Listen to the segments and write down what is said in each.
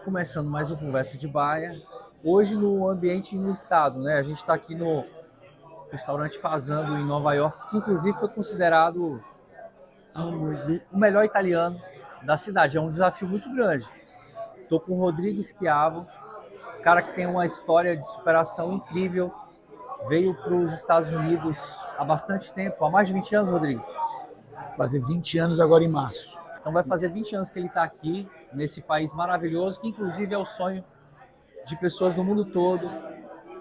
Começando mais um Conversa de Baia, hoje no ambiente inusitado, né? A gente está aqui no restaurante Fazano em Nova York, que inclusive foi considerado o melhor italiano da cidade. É um desafio muito grande. Estou com o Rodrigo Schiavo, cara que tem uma história de superação incrível, veio para os Estados Unidos há bastante tempo, há mais de 20 anos, Rodrigo. Fazer 20 anos agora em março. Então vai fazer 20 anos que ele está aqui, nesse país maravilhoso, que inclusive é o sonho de pessoas do mundo todo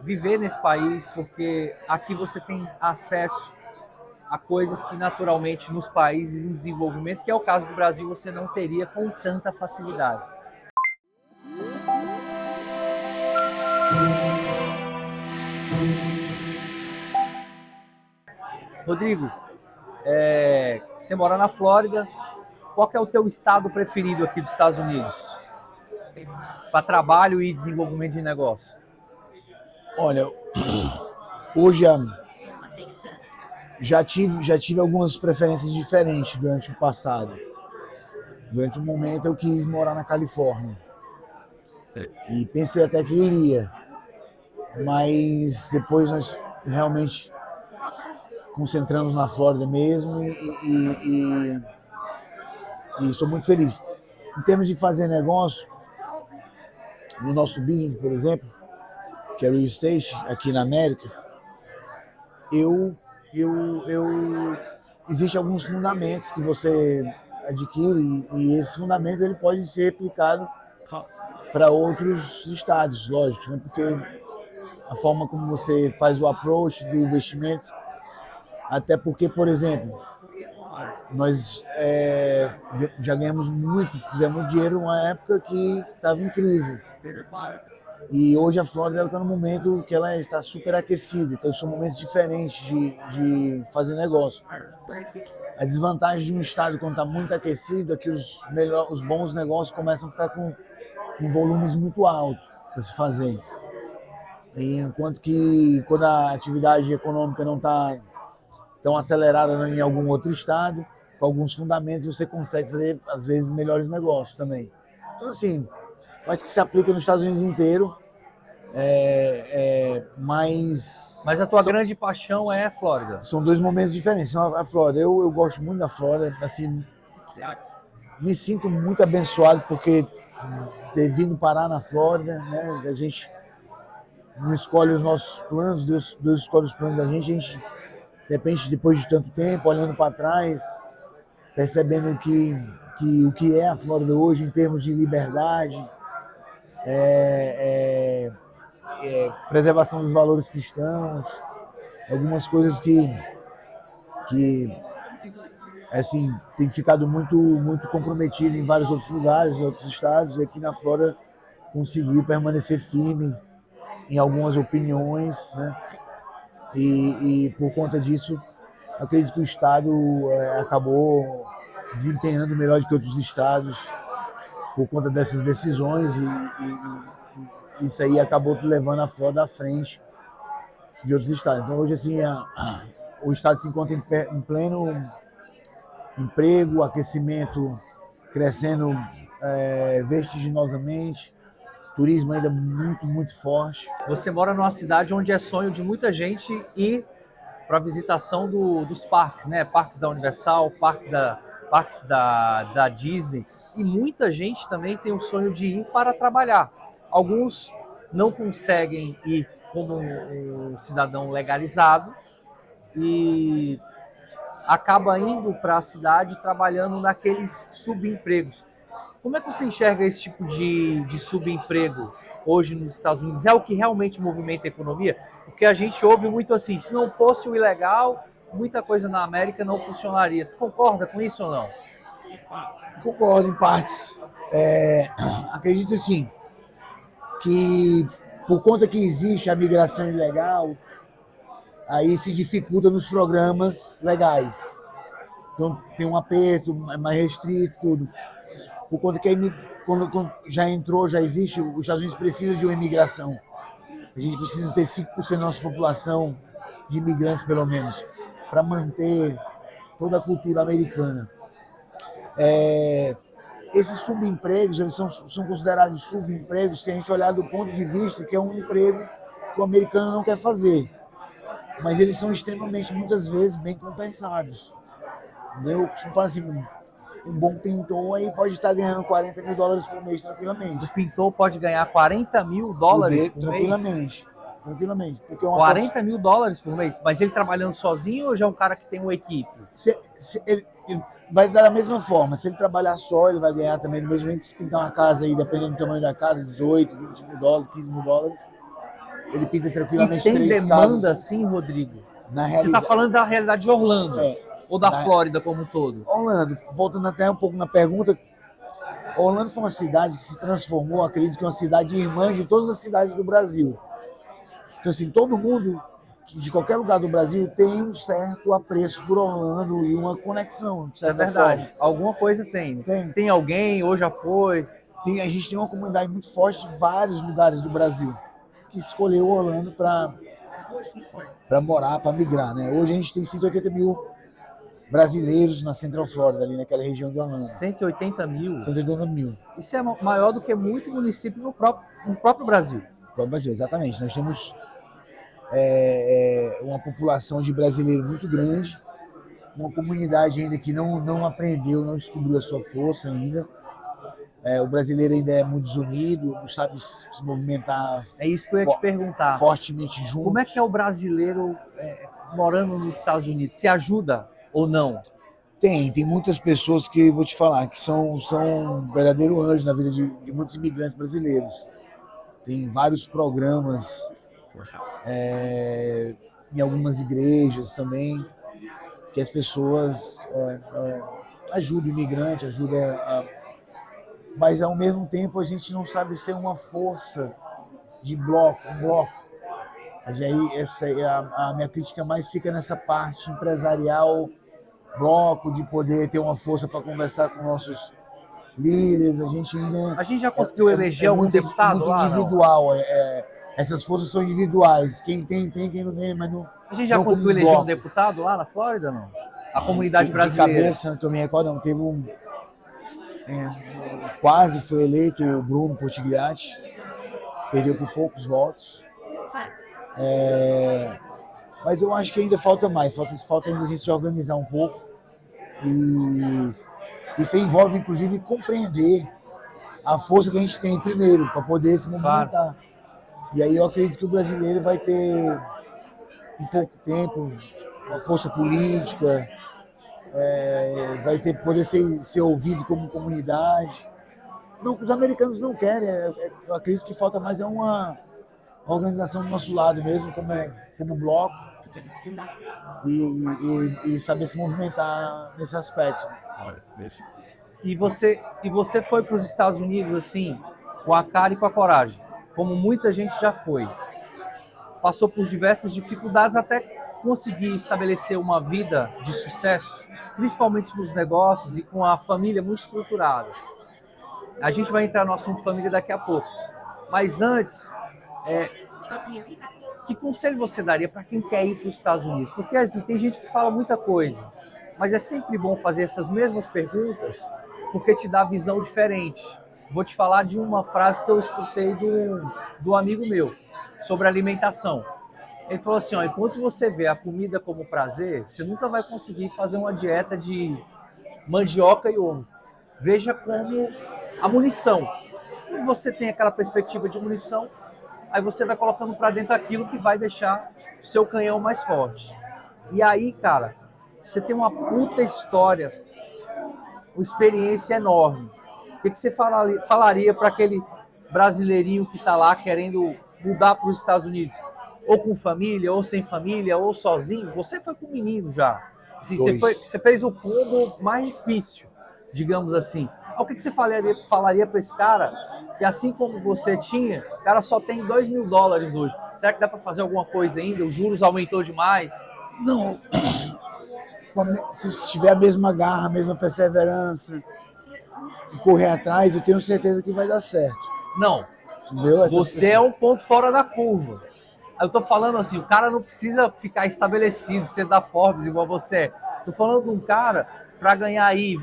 viver nesse país, porque aqui você tem acesso a coisas que naturalmente nos países em desenvolvimento, que é o caso do Brasil, você não teria com tanta facilidade. Rodrigo, você mora na Flórida, qual que é o teu estado preferido aqui dos Estados Unidos? Para trabalho e desenvolvimento de negócio? Olha, hoje já tive algumas preferências diferentes durante o passado. Durante um momento eu quis morar na Califórnia. E pensei até que iria. Mas depois nós realmente concentramos na Flórida mesmo e sou muito feliz. Em termos de fazer negócio, no nosso business, por exemplo, que é real estate aqui na América, existem alguns fundamentos que você adquire e esses fundamentos ele pode ser replicado para outros estados, lógico, né? Porque a forma como você faz o approach do investimento, até porque, por exemplo, nós já ganhamos muito, fizemos dinheiro numa época que estava em crise. E hoje a Flórida está no momento que ela está super aquecida, então são momentos diferentes de fazer negócio. A desvantagem de um estado quando está muito aquecido é que os bons negócios começam a ficar com volumes muito altos para se fazer. Enquanto que quando a atividade econômica não está tão acelerada em algum outro estado, com alguns fundamentos você consegue fazer, às vezes, melhores negócios também. Então, assim, acho que se aplica nos Estados Unidos inteiro, Mas a tua grande paixão é a Flórida. São dois momentos diferentes. A Flórida, eu gosto muito da Flórida, assim, me sinto muito abençoado porque ter vindo parar na Flórida, né? A gente não escolhe os nossos planos, Deus escolhe os planos da gente, de repente, depois de tanto tempo, olhando para trás, percebendo que o que é a Flórida hoje em termos de liberdade, preservação dos valores cristãos, algumas coisas que assim, tem ficado muito comprometido em vários outros lugares, em outros estados, e aqui na Flórida conseguiu permanecer firme em algumas opiniões, né? E por conta disso, acredito que o estado acabou desempenhando melhor do que outros estados por conta dessas decisões e isso aí acabou levando a Flórida à frente de outros estados. Então hoje assim o estado se encontra em pleno emprego, aquecimento crescendo vertiginosamente, turismo ainda muito forte. Você mora numa cidade onde é sonho de muita gente ir para a visitação dos parques, né? Parques da Universal, parques da Disney. E muita gente também tem o sonho de ir para trabalhar. Alguns não conseguem ir como um cidadão legalizado e acaba indo para a cidade trabalhando naqueles subempregos. Como é que você enxerga esse tipo de subemprego hoje nos Estados Unidos? É o que realmente movimenta a economia? Porque a gente ouve muito assim, se não fosse o ilegal, muita coisa na América não funcionaria. Tu concorda com isso ou não? Concordo em partes. Acredito sim que por conta que existe a migração ilegal, aí se dificulta nos programas legais. Então tem um aperto, é mais restrito, tudo. Por conta que quando já entrou, já existe, os Estados Unidos precisam de uma imigração. A gente precisa ter 5% da nossa população de imigrantes, pelo menos, para manter toda a cultura americana. esses subempregos, eles são considerados subempregos se a gente olhar do ponto de vista que é um emprego que o americano não quer fazer. Mas eles são extremamente, muitas vezes, bem compensados. Eu costumo falar assim, um bom pintor aí pode estar ganhando $40.000 por mês tranquilamente. O pintor pode ganhar $40.000 por mês? Tranquilamente. Porque $40.000 por mês? Mas ele trabalhando sozinho ou já é um cara que tem uma equipe? Ele vai dar da mesma forma. Se ele trabalhar só, ele vai ganhar também do mesmo jeito que se pintar uma casa aí, dependendo do tamanho da casa, $18, $20, $15.000. Ele pinta tranquilamente e tem 3 demanda casas. Assim, Rodrigo? Na Você está falando da realidade de Orlando ou da Flórida como um todo? Orlando, voltando até um pouco na pergunta, Orlando foi uma cidade que se transformou, acredito que é uma cidade irmã de todas as cidades do Brasil. Então, assim, todo mundo de qualquer lugar do Brasil tem um certo apreço por Orlando e uma conexão. Isso é verdade. Forma. Alguma coisa tem. Tem alguém, ou já foi? A gente tem uma comunidade muito forte de vários lugares do Brasil que escolheu Orlando para morar, para migrar, né? Hoje a gente tem 180 mil brasileiros na Central Florida, ali naquela região de Orlando. 180 mil? 180 mil. Isso é maior do que muito município no próprio Brasil. No próprio Brasil, exatamente. Nós temos uma população de brasileiros muito grande, uma comunidade ainda que não aprendeu, não descobriu a sua força ainda. O brasileiro ainda é muito desunido, não sabe se movimentar. É isso que eu ia te perguntar. Fortemente juntos. Como é que é o brasileiro morando nos Estados Unidos? Se ajuda ou não? Tem muitas pessoas que, vou te falar, que são um verdadeiro anjo na vida de muitos imigrantes brasileiros. Tem vários programas em algumas igrejas também, que as pessoas ajudam o imigrante, mas ao mesmo tempo a gente não sabe ser uma força de bloco, um bloco. Aí a minha crítica mais fica nessa parte empresarial, bloco, de poder ter uma força para conversar com nossos líderes. A gente já conseguiu eleger algum deputado muito lá? Individual. Essas forças são individuais. Quem tem, quem não tem, mas não. A gente já conseguiu eleger um deputado lá na Flórida, não? A comunidade brasileira. De cabeça, não estou me recordando, teve quase foi eleito o Bruno Portigliatti, perdeu por poucos votos. Mas eu acho que ainda falta mais, falta ainda a gente se organizar um pouco e isso envolve inclusive compreender a força que a gente tem primeiro para poder se movimentar. Claro. E aí eu acredito que o brasileiro vai ter em pouco tempo uma força política, vai poder ser ouvido como comunidade. Não, os americanos não querem, eu acredito que falta mais uma organização do nosso lado mesmo, como bloco, e saber se movimentar nesse aspecto. E você foi para os Estados Unidos assim, com a cara e com a coragem, como muita gente já foi. Passou por diversas dificuldades até conseguir estabelecer uma vida de sucesso, principalmente nos negócios e com a família muito estruturada. A gente vai entrar no assunto família daqui a pouco. Mas antes, que conselho você daria para quem quer ir para os Estados Unidos? Porque assim, tem gente que fala muita coisa, mas é sempre bom fazer essas mesmas perguntas, porque te dá visão diferente. Vou te falar de uma frase que eu escutei do amigo meu, sobre alimentação. Ele falou assim, enquanto você vê a comida como prazer, você nunca vai conseguir fazer uma dieta de mandioca e ovo. Veja como a munição. Quando você tem aquela perspectiva de munição, aí você vai colocando para dentro aquilo que vai deixar o seu canhão mais forte. E aí, cara, você tem uma puta história, uma experiência enorme. O que você falaria para aquele brasileirinho que está lá querendo mudar para os Estados Unidos? Ou com família, ou sem família, ou sozinho? Você foi com o menino já. Assim, você fez o combo mais difícil, digamos assim. O que você falaria para esse cara que, assim como você tinha, o cara só tem $2.000 hoje? Será que dá para fazer alguma coisa ainda? Os juros aumentou demais? Não. Se tiver a mesma garra, a mesma perseverança, e correr atrás, eu tenho certeza que vai dar certo. Não. Você é um ponto fora da curva. Eu tô falando assim, o cara não precisa ficar estabelecido, ser da Forbes igual você é. Tô falando de um cara para ganhar aí,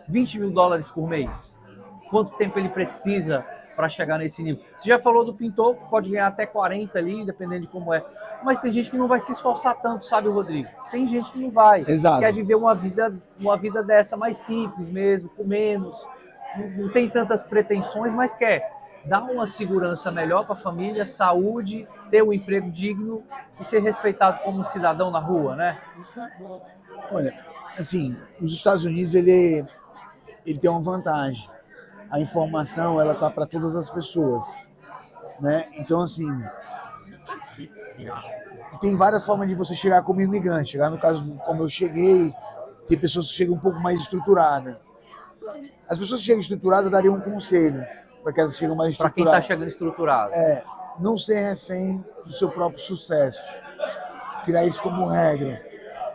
20 mil dólares por mês? Quanto tempo ele precisa para chegar nesse nível? Você já falou do pintor, que pode ganhar até 40 ali, dependendo de como é. Mas tem gente que não vai se esforçar tanto, sabe, Rodrigo? Tem gente que não vai. Exato. Quer viver uma vida dessa mais simples mesmo, com menos. Não tem tantas pretensões, mas quer dar uma segurança melhor para a família, saúde, ter um emprego digno e ser respeitado como um cidadão na rua, né? Isso é bom. Olha, assim, os Estados Unidos, ele tem uma vantagem. A informação, ela tá para todas as pessoas, né? Então, assim, tem várias formas de você chegar como imigrante. Chegar, no caso, como eu cheguei, tem pessoas que chegam um pouco mais estruturadas. As pessoas que chegam estruturadas dariam um conselho para que elas cheguem mais Para quem estruturadas. está chegando estruturado. Não ser refém do seu próprio sucesso. Criar isso como regra.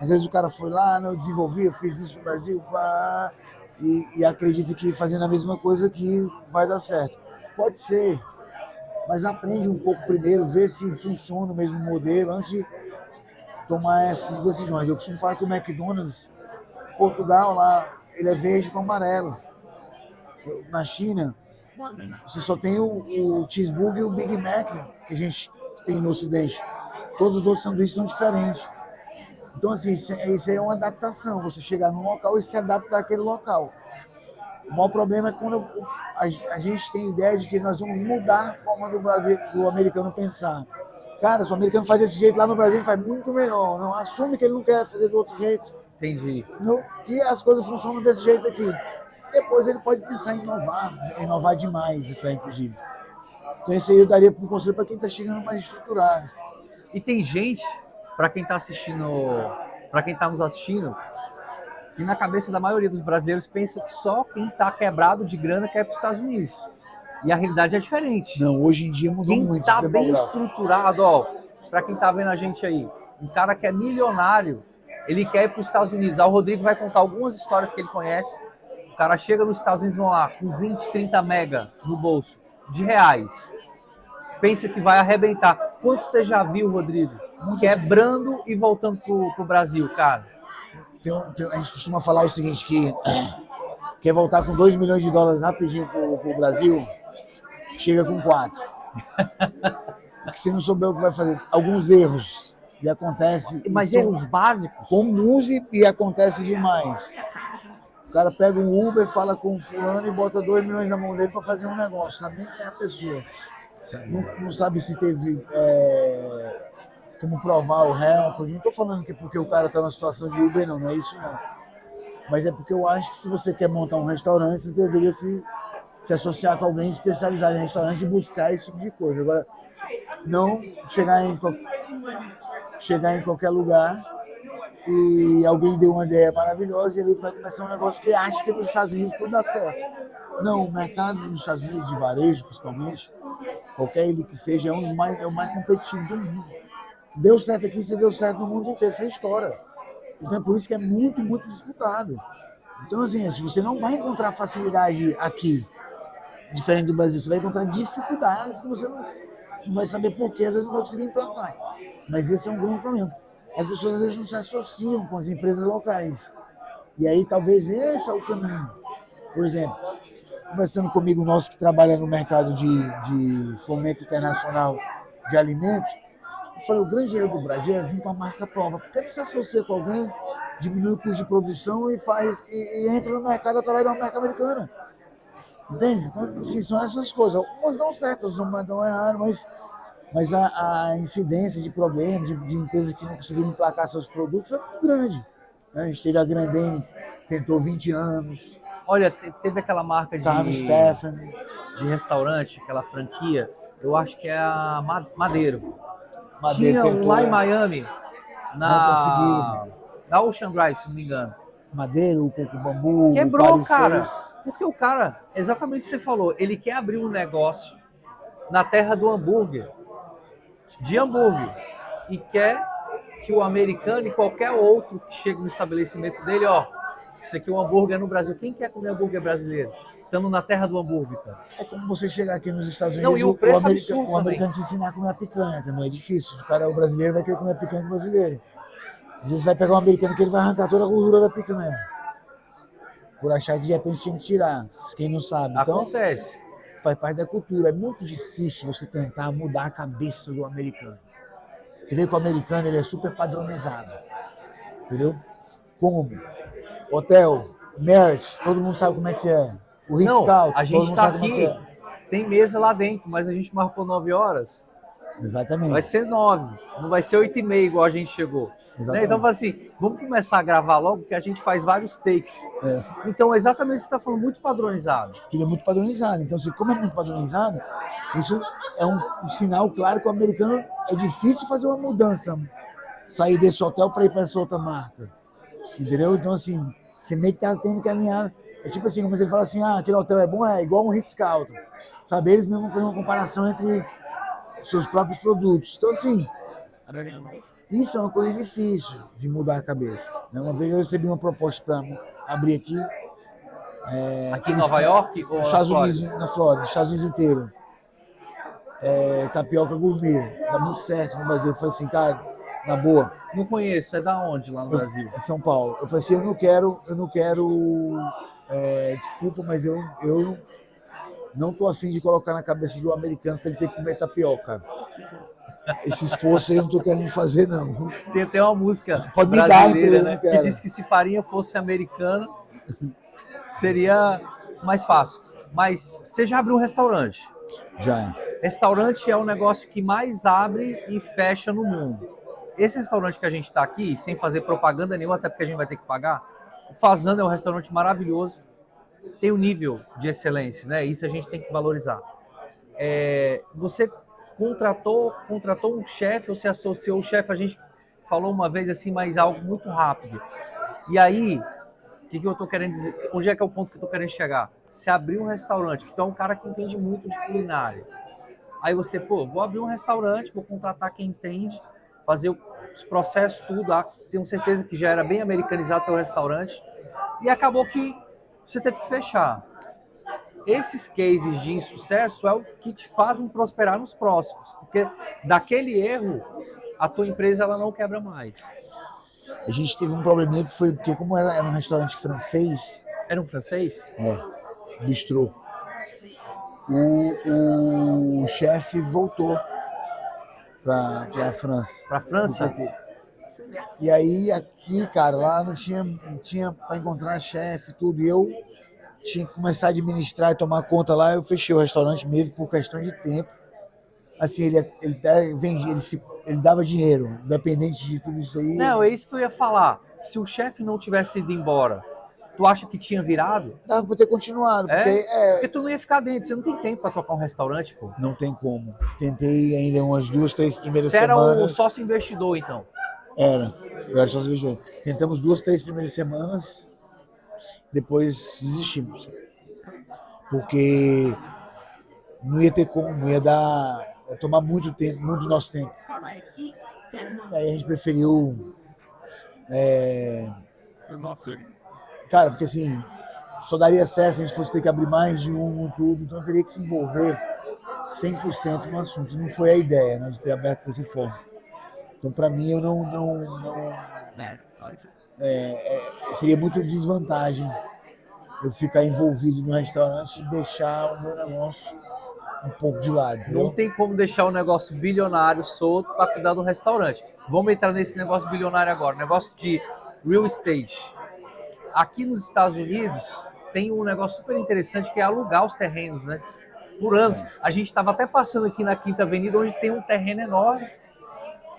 Às vezes o cara foi lá, não, eu desenvolvi, eu fiz isso no Brasil, pá, e acredita que fazendo a mesma coisa que vai dar certo. Pode ser, mas aprende um pouco primeiro, vê se funciona o mesmo modelo antes de tomar essas decisões. Eu costumo falar que o McDonald's, Portugal, lá, ele é verde com amarelo. Na China, você só tem o cheeseburger e o Big Mac que a gente tem no Ocidente. Todos os outros sanduíches são diferentes. Então, assim, isso aí é uma adaptação. Você chegar num local e se adaptar àquele local. O maior problema é quando a gente tem a ideia de que nós vamos mudar a forma do americano pensar. Cara, se o americano faz desse jeito lá no Brasil, ele faz muito melhor. Não assume que ele não quer fazer do outro jeito. Entendi. Que as coisas funcionam desse jeito aqui. Depois ele pode pensar em inovar demais até, inclusive. Então isso aí eu daria para um conselho para quem está chegando mais estruturado. E tem gente, para quem está assistindo, para quem está nos assistindo, que na cabeça da maioria dos brasileiros pensa que só quem está quebrado de grana quer ir para os Estados Unidos. E a realidade é diferente. Não, hoje em dia mudou muito. Quem está bem estruturado, ó, para quem está vendo a gente aí, um cara que é milionário, ele quer ir para os Estados Unidos. O Rodrigo vai contar algumas histórias que ele conhece. O cara chega nos Estados Unidos, vão lá, com 20, 30 mega no bolso, de reais. Pensa que vai arrebentar. Quanto você já viu, Rodrigo? Quebrando e voltando pro Brasil, cara? A gente costuma falar o seguinte, que quer voltar com 2 milhões de dólares rapidinho pro Brasil, chega com 4. Porque se não souber o que vai fazer, alguns erros, e acontece... Mas erros básicos? Comuns e acontece demais. O cara pega um Uber, fala com o fulano e bota 2 milhões na mão dele para fazer um negócio. Sabe nem quem é a pessoa. Não sabe se teve como provar o recorde. Não estou falando que é porque o cara está numa situação de Uber, não é isso não. Mas é porque eu acho que se você quer montar um restaurante, você deveria se associar com alguém especializado em restaurante e buscar esse tipo de coisa. Agora, não chegar em qualquer lugar e alguém deu uma ideia maravilhosa e ele vai começar um negócio que acha que nos Estados Unidos tudo dá certo. Não, o mercado dos Estados Unidos, de varejo principalmente, qualquer ele que seja, é o mais competitivo do mundo. Deu certo aqui, se deu certo no mundo inteiro, você estoura. Então é por isso que é muito, muito disputado. Então, assim, se você não vai encontrar facilidade aqui, diferente do Brasil, você vai encontrar dificuldades que você não vai saber porquê, às vezes não vai conseguir implantar. Mas esse é um grande problema. As pessoas às vezes não se associam com as empresas locais. E aí talvez esse é o caminho. Por exemplo, conversando comigo, nosso que trabalha no mercado de fomento internacional de alimentos, eu falei, o grande erro do Brasil é vir com a marca própria. Por que não se associa com alguém, diminui o custo de produção e entra no mercado através da marca americana? Entende? Então, assim, são essas coisas. Algumas dão certo, outras dão errado, mas a incidência de problemas, de empresas que não conseguiram emplacar seus produtos é muito grande. A gente teve a Grandene, tentou 20 anos. Olha, teve aquela marca de restaurante, aquela franquia, eu acho que é a Madeiro. Tinha um lá em Miami, na Ocean Drive, se não me engano. Madeiro, o Coco Bambu, quebrou, cara. Porque o cara, exatamente o que você falou, ele quer abrir um negócio na terra do hambúrguer, e quer que o americano e qualquer outro que chegue no estabelecimento dele, ó, isso aqui é um hambúrguer no Brasil. Quem quer comer hambúrguer brasileiro? Estando na terra do hambúrguer, cara. É como você chegar aqui nos Estados Unidos, não, e o preço absurdo o americano te ensinar a comer a picanha também, é difícil. O brasileiro vai querer comer a picanha do brasileiro. Às vezes vai pegar um americano que ele vai arrancar toda a gordura da picanha. por achar que de repente tinha que tirar, quem não sabe. Então, Acontece. faz parte da cultura. É muito difícil você tentar mudar a cabeça do americano. Você vê que o americano ele é super padronizado, entendeu? Como hotel, Marriott, todo mundo sabe como é que é. O Ritz-Carlton, a todo gente mundo tá sabe como é que aqui, é. tem mesa lá dentro, mas a gente marcou 9 horas. Exatamente. Vai ser 9, não vai ser 8h30 igual a gente chegou. Né? Então, assim, vamos começar a gravar logo, que a gente faz vários takes. Então, exatamente o que você está falando, muito padronizado. Tudo é muito padronizado. Então, assim, como é muito padronizado, isso é um sinal claro que o americano é difícil fazer uma mudança, sair desse hotel para ir para essa outra marca. Entendeu? Então, assim, você meio que tá tendo que alinhar. É tipo assim, como ele fala assim, aquele hotel é bom, é igual um Ritz-Carlton. Sabe? Eles mesmo vão fazer uma comparação entre seus próprios produtos. Então, assim, isso é uma coisa difícil de mudar a cabeça. Uma vez eu recebi uma proposta para abrir aqui. Aqui em Nova York ou nos na Estados Flórida? Unidos, na Flórida, nos Estados Unidos inteiro. Tapioca gourmet. Dá muito certo no Brasil. Eu falei assim, cara, na boa. Não conheço, é da onde lá no Brasil? É de São Paulo. Eu falei assim, eu não quero, desculpa, mas eu não tô afim de colocar na cabeça do americano para ele ter que comer tapioca. Esse esforço aí eu não tô querendo fazer, não. Tem até uma música Pode me brasileira, dar, né? Que diz que se farinha fosse americana, seria mais fácil. Mas você já abriu um restaurante? Já. Restaurante é o negócio que mais abre e fecha no mundo. Esse restaurante que a gente está aqui, sem fazer propaganda nenhuma, até porque a gente vai ter que pagar, o Fazano é um restaurante maravilhoso, tem um nível de excelência, né? Isso a gente tem que valorizar. Você contratou um chefe ou se associou o chefe, a gente falou uma vez assim, mas algo muito rápido. E aí, o que eu estou querendo dizer? Onde é que é o ponto que eu estou querendo chegar? Se abrir um restaurante, que tu é um cara que entende muito de culinária. Aí você, vou abrir um restaurante, vou contratar quem entende, fazer os processos, tudo. Tenho certeza que já era bem americanizado teu restaurante. E acabou que você teve que fechar. Esses cases de insucesso é o que te fazem prosperar nos próximos. Porque daquele erro, a tua empresa ela não quebra mais. A gente teve um probleminha que foi, porque como era um restaurante francês... Era um francês? Bistrô. O chefe voltou para a França. Para a França? E aí aqui, cara, lá não tinha para encontrar chefe, tudo. E eu tinha que começar a administrar e tomar conta lá. Eu fechei o restaurante mesmo por questão de tempo. Assim, ele dava dinheiro, independente de tudo isso aí. Não, é isso que eu ia falar. Se o chefe não tivesse ido embora, tu acha que tinha virado? Dava pra ter continuado. Porque tu não ia ficar dentro, você não tem tempo pra tocar um restaurante, pô. Não tem como. Tentei ainda umas 2, 3 primeiras semanas. Você era o semanas. sócio investidor, então? Eu era sócio investidor. Tentamos 2, 3 primeiras semanas, depois desistimos. Porque não ia ter como, não ia dar, ia tomar muito tempo, muito do nosso tempo. Aí a gente preferiu... Cara, porque assim, só daria certo se a gente fosse ter que abrir mais de um tudo, então eu teria que se envolver 100% no assunto. Não foi a ideia, né, de ter aberto dessa forma. Então, para mim, eu seria muito desvantagem eu ficar envolvido no restaurante e deixar o meu negócio um pouco de lado. Entendeu? Não tem como deixar o negócio bilionário solto para cuidar do restaurante. Vamos entrar nesse negócio bilionário agora, negócio de real estate. Aqui nos Estados Unidos tem um negócio super interessante que é alugar os terrenos, né? Por anos. A gente estava até passando aqui na Quinta Avenida, onde tem um terreno enorme.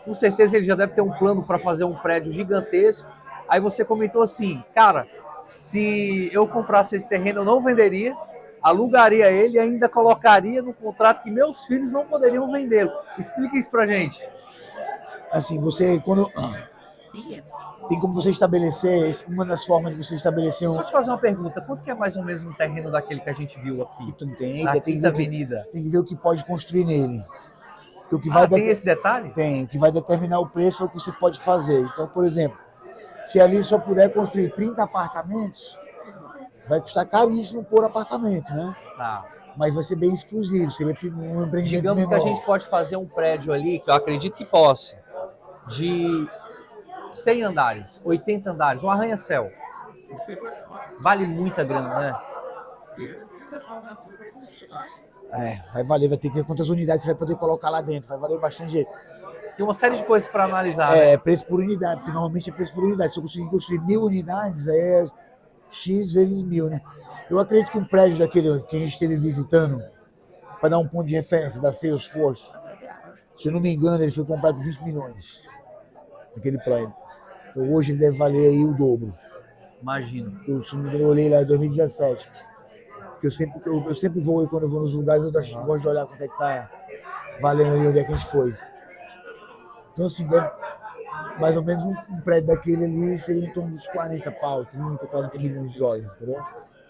Com certeza ele já deve ter um plano para fazer um prédio gigantesco. Aí você comentou assim, cara, se eu comprasse esse terreno eu não venderia, alugaria ele e ainda colocaria no contrato que meus filhos não poderiam vendê-lo. Explica isso pra gente. Assim, tem como você estabelecer, uma das formas de você estabelecer Só te fazer uma pergunta, quanto que é mais ou menos um terreno daquele que a gente viu aqui? Na Quinta Avenida? Tem que ver o que pode construir nele. O que tem esse detalhe? Tem, o que vai determinar o preço é o que você pode fazer. Então, por exemplo, se ali só puder construir 30 apartamentos, vai custar caríssimo por apartamento, né? Tá. Mas vai ser bem exclusivo, seria um empreendimento Digamos menor. Que a gente pode fazer um prédio ali, que eu acredito que possa, de 100 andares, 80 andares, um arranha-céu. vale muita grana, né? Vai valer, vai ter que ver quantas unidades você vai poder colocar lá dentro, vai valer bastante dinheiro. Tem uma série de coisas para analisar, né? Preço por unidade, porque normalmente é preço por unidade. Se eu conseguir construir 1.000 unidades, aí é X vezes 1.000, né? Eu acredito que um prédio daquele que a gente esteve visitando, para dar um ponto de referência, da Salesforce, se eu não me engano, ele foi comprado por 20 milhões, aquele prédio. Então hoje ele deve valer aí o dobro. Imagino. Se não me engano, eu olhei lá em 2017. Porque eu sempre vou, quando eu vou nos lugares, eu gosto de olhar quanto é que tá valendo ali, onde é que a gente foi. Então, assim, deve, mais ou menos um prédio daquele ali seria em torno dos 40 pau, 30, 40 milhões de dólares, entendeu?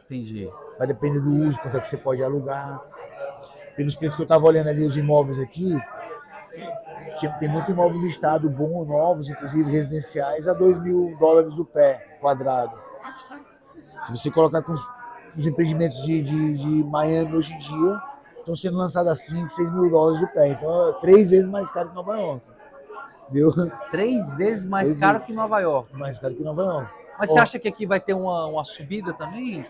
Entendi. Vai depender do uso, quanto é que você pode alugar. Pelos preços que eu estava olhando ali, os imóveis aqui, tem muito imóvel listado bom, novos, inclusive residenciais, a $2.000 o pé quadrado. Se você colocar com os empreendimentos de Miami hoje em dia, estão sendo lançados a $5.000, $6.000 o pé. Então é 3 vezes mais caro que Nova York. Entendeu? 3 vezes mais caro que Nova York. Mais caro que Nova York. Mas você acha que aqui vai ter uma subida também?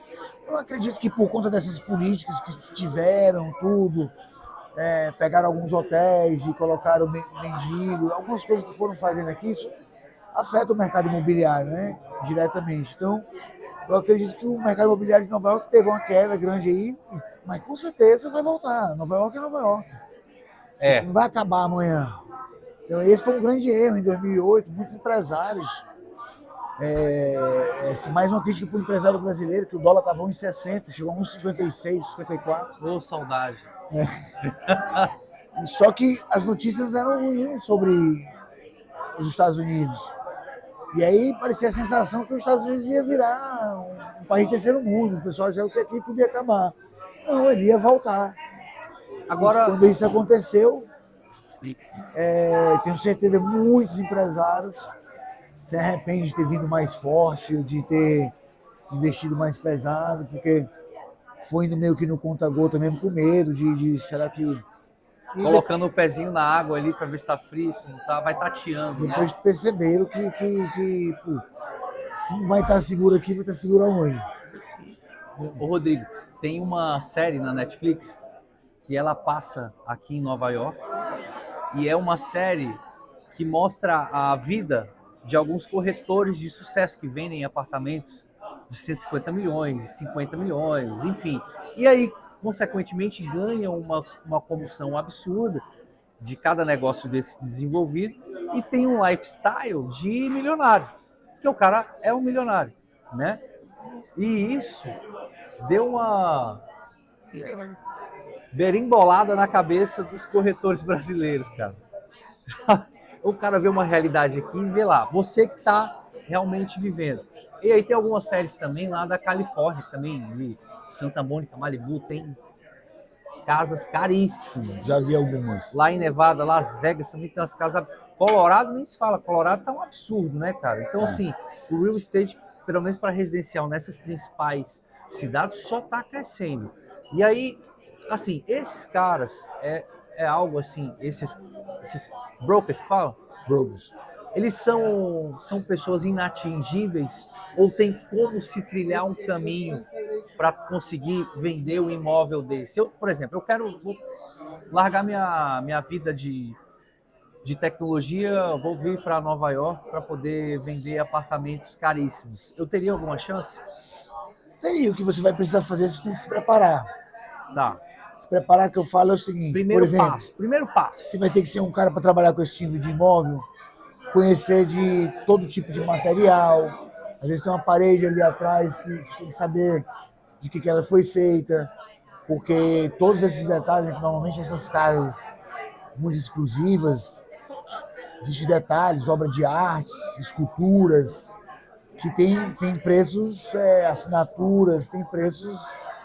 Eu acredito que por conta dessas políticas que tiveram, tudo, pegaram alguns hotéis e colocaram mendigo, algumas coisas que foram fazendo aqui, isso afeta o mercado imobiliário, né? Diretamente. Então, eu acredito que o mercado imobiliário de Nova York teve uma queda grande aí, mas com certeza vai voltar. Nova York é Nova York. Não vai acabar amanhã. Então, esse foi um grande erro em 2008. Muitos empresários, mais uma crítica para o empresário brasileiro, que o dólar estava 1,60, chegou a 1,56, 54. Ô, saudade. Só que as notícias eram ruins sobre os Estados Unidos. E aí parecia a sensação que os Estados Unidos ia virar um país terceiro mundo. O pessoal achava que aqui podia acabar. Não, ele ia voltar. Agora, quando isso aconteceu, tenho certeza que muitos empresários se arrependem de ter vindo mais forte, de ter investido mais pesado, porque foi indo meio que no conta-gota mesmo, com medo de será que... Colocando o pezinho na água ali para ver se está frio, se não tá, vai tateando. Depois né? Perceberam que pô, se não vai estar seguro aqui, vai estar seguro aonde? Ô Rodrigo, tem uma série na Netflix que ela passa aqui em Nova York e é uma série que mostra a vida de alguns corretores de sucesso que vendem apartamentos de 150 milhões, de 50 milhões, enfim. E aí, consequentemente, ganham uma comissão absurda de cada negócio desse desenvolvido e tem um lifestyle de milionário, porque o cara é um milionário, né? E isso deu uma berimbolada na cabeça dos corretores brasileiros, cara. O cara vê uma realidade aqui e vê lá, você que está realmente vivendo. E aí tem algumas séries também lá da Califórnia, também, de Santa Mônica, Malibu, tem casas caríssimas. Já vi algumas. Lá em Nevada, Las Vegas também tem umas casas. Colorado nem se fala, Colorado tá um absurdo, né, cara? Então, assim, o real estate, pelo menos para residencial nessas principais cidades, só tá crescendo. E aí, assim, esses caras, é algo assim, esses brokers que falam? Brokers. Eles são pessoas inatingíveis ou tem como se trilhar um caminho para conseguir vender o imóvel desse? Eu, por exemplo, vou largar minha vida de tecnologia, vou vir para Nova York para poder vender apartamentos caríssimos. Eu teria alguma chance? Teria. O que você vai precisar fazer, você tem que se preparar. Tá. Se preparar, que eu falo é o seguinte, Primeiro por exemplo, passo. você vai ter que ser um cara para trabalhar com esse tipo de imóvel, conhecer de todo tipo de material. Às vezes tem uma parede ali atrás que você tem que saber de que ela foi feita, porque todos esses detalhes, normalmente essas casas muito exclusivas, existem detalhes, obra de arte, esculturas, que tem preços, assinaturas, tem preços...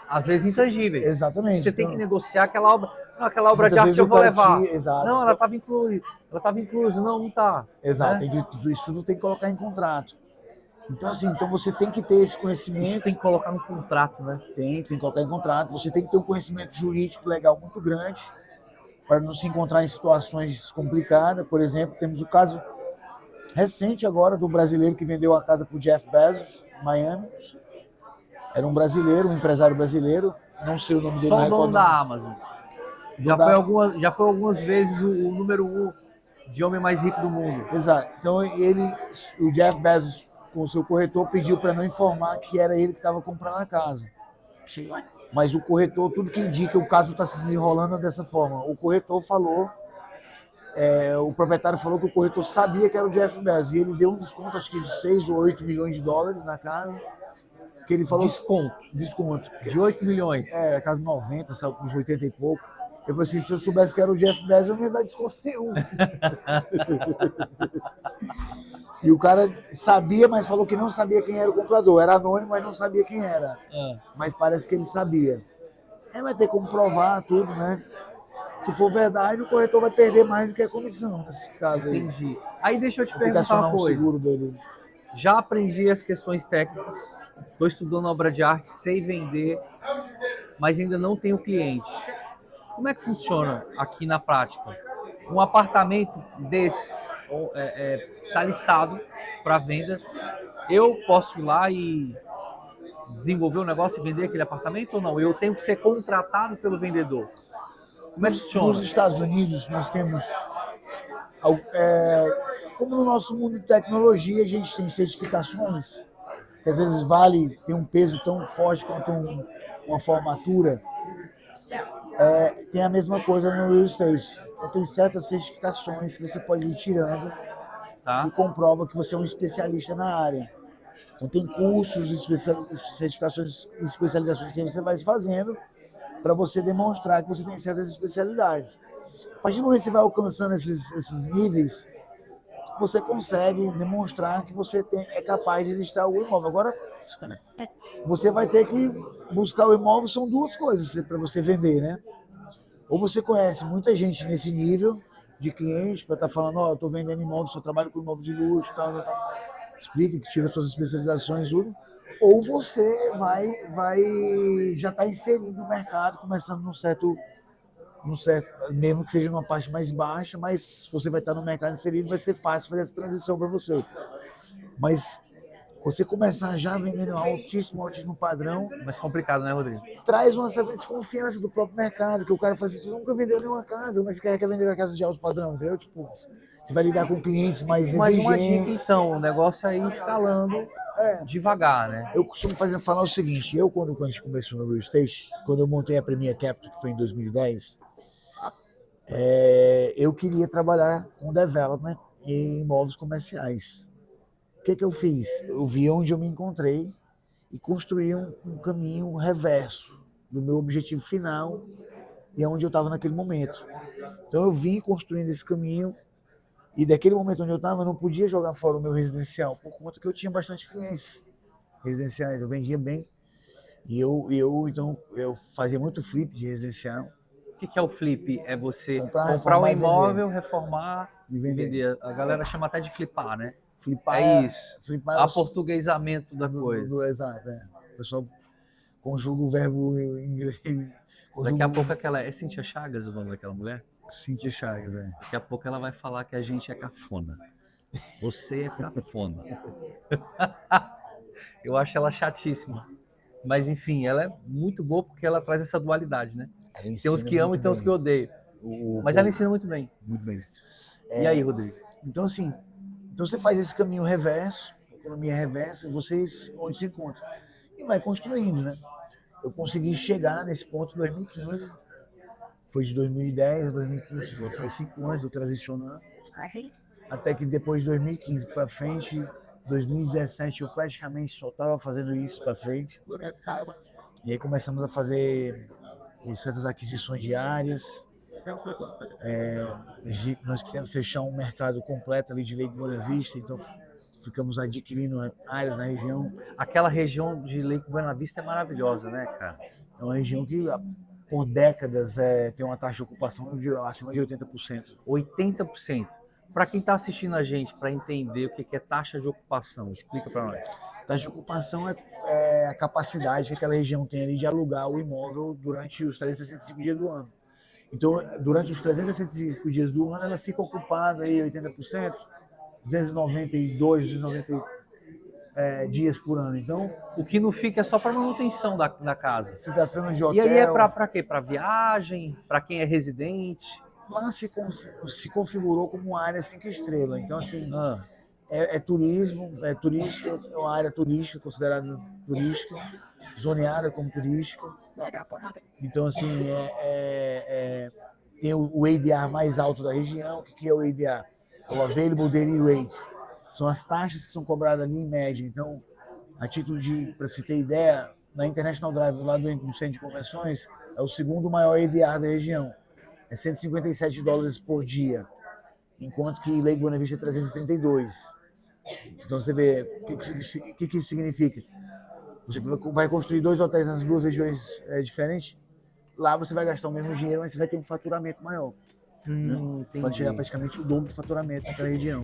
Às vezes intangíveis. Exatamente. Você tem que negociar aquela obra. Não, aquela obra de arte eu vou levar. Não, ela estava incluída. Ela estava inclusa. Não, não está. Exato. Né? Isso tudo tem que colocar em contrato. Então, assim, você tem que ter esse conhecimento. Isso tem que colocar no contrato, né? Tem que colocar em contrato. Você tem que ter um conhecimento jurídico legal muito grande para não se encontrar em situações complicadas. Por exemplo, temos o caso recente agora do brasileiro que vendeu a casa para o Jeff Bezos, em Miami. Era um brasileiro, um empresário brasileiro, não sei o nome dele. Só o dono da Amazon. Já foi algumas vezes o número 1 de homem mais rico do mundo. Exato. Então o Jeff Bezos, com o seu corretor, pediu para não informar que era ele que estava comprando a casa. Mas o corretor, tudo que indica, o caso está se desenrolando dessa forma. O corretor falou, o proprietário falou que o corretor sabia que era o Jeff Bezos e ele deu um desconto, acho que de 6 ou 8 milhões de dólares na casa. Que ele falou desconto. De 8 milhões. A casa 90, saiu com uns 80 e pouco. Eu falei assim, se eu soubesse que era o Jeff Bezos, eu não ia dar desconto nenhum. E o cara sabia, mas falou que não sabia quem era o comprador. Era anônimo, mas não sabia quem era. Mas parece que ele sabia. Aí vai ter como provar tudo, né? Se for verdade, o corretor vai perder mais do que a comissão, nesse caso aí. Entendi. Aí deixa eu te perguntar uma coisa. Seguro dele. Já aprendi as questões técnicas, estou estudando obra de arte, sei vender, mas ainda não tenho cliente. Como é que funciona aqui na prática? Um apartamento desse está listado para venda. Eu posso ir lá e desenvolver um negócio e vender aquele apartamento ou não? Eu tenho que ser contratado pelo vendedor. Como é que funciona? Nos Estados Unidos, nós temos... como no nosso mundo de tecnologia, a gente tem certificações, que às vezes tem um peso tão forte quanto uma formatura. Tem a mesma coisa no real estate. Então, tem certas certificações que você pode ir tirando que comprova que você é um especialista na área. Então tem cursos, certificações e especializações que você vai fazendo para você demonstrar que você tem certas especialidades. A partir do momento que você vai alcançando esses níveis, você consegue demonstrar que você é capaz de listar o imóvel. Agora, você vai ter que buscar o imóvel, são duas coisas para você vender, né? Ou você conhece muita gente nesse nível de cliente para estar falando, eu estou vendendo imóvel, só trabalho com imóvel de luxo, tal. Explica que tira suas especializações, tudo. Ou você já está inserido no mercado, começando num certo, mesmo que seja numa parte mais baixa, mas você vai estar no mercado inserido, vai ser fácil fazer essa transição para você. Mas você começar já vendendo altíssimo padrão... Mais complicado, né, Rodrigo? Traz uma certa desconfiança do próprio mercado, que o cara fala assim, você nunca vendeu nenhuma casa, mas você quer vender uma casa de alto padrão, entendeu? Tipo, você vai lidar com clientes mais exigentes. Mas uma dica, então, o negócio é ir escalando devagar, né? Eu costumo falar o seguinte, quando a gente começou no real estate, quando eu montei a Premier Capital, que foi em 2010, eu queria trabalhar com development em imóveis comerciais. O que eu fiz? Eu vi onde eu me encontrei e construí um caminho reverso do meu objetivo final e onde eu estava naquele momento. Então eu vim construindo esse caminho e daquele momento onde eu estava, eu não podia jogar fora o meu residencial, por conta que eu tinha bastante clientes residenciais, eu vendia bem. E então eu fazia muito flip de residencial. O que é o flip? É você comprar um imóvel, reformar e vender. A galera chama até de flipar, né? Flipar isso. Flipar aportuguesamento da coisa. Exato, O pessoal conjuga o verbo em inglês. Daqui a pouco é Cíntia Chagas o nome daquela mulher? Cíntia Chagas, Daqui a pouco ela vai falar que a gente é cafona. Você é cafona. Eu acho ela chatíssima. Mas enfim, ela é muito boa porque ela traz essa dualidade, né? Tem uns que amam e tem uns que odeiam. Mas ela ensina muito bem. Muito bem. E aí, Rodrigo? Então, assim, você faz esse caminho reverso, economia reversa, onde se encontra. E vai construindo, né? Eu consegui chegar nesse ponto em 2015. Foi de 2010 a 2015, foi 5 anos eu transicionando. Até que depois de 2015 para frente, 2017 eu praticamente só estava fazendo isso para frente. E aí começamos a fazer certas aquisições diárias. Nós quisemos fechar um mercado completo ali de Lake Buena Vista, então ficamos adquirindo áreas na região. Aquela região de Lake Buena Vista é maravilhosa, né, cara? É uma região que por décadas tem uma taxa de ocupação acima de 80%. 80%. Para quem está assistindo a gente, para entender o que é taxa de ocupação, explica para nós. Taxa de ocupação é a capacidade que aquela região tem ali de alugar o imóvel durante os 365 dias do ano. Então, durante os 365 dias do ano, ela fica ocupada aí 80%, 292, 290, dias por ano. Então, O que não fica é só para manutenção da casa. se tratando de E hotel, aí é para quê? Para viagem? Para quem é residente? lá se configurou como uma área 5 estrelas. Então, assim, Ah, turismo, é turística, é uma área turística, considerada turística, zoneada como turística. Então, assim, tem o ADR mais alto da região. O que é o ADR? É o Available Daily Rate. São as taxas que são cobradas ali em média. Então, a título de, para se ter ideia, na International Drive, lá do centro de convenções, é o segundo maior ADR da região. É $157 por dia, enquanto que Lake Buena Vista é 332. Então você vê o que isso significa. Você vai construir 2 hotéis nas 2 regiões diferentes, lá você vai gastar o mesmo dinheiro, mas você vai ter um faturamento maior. Pode chegar praticamente o dobro do faturamento naquela região.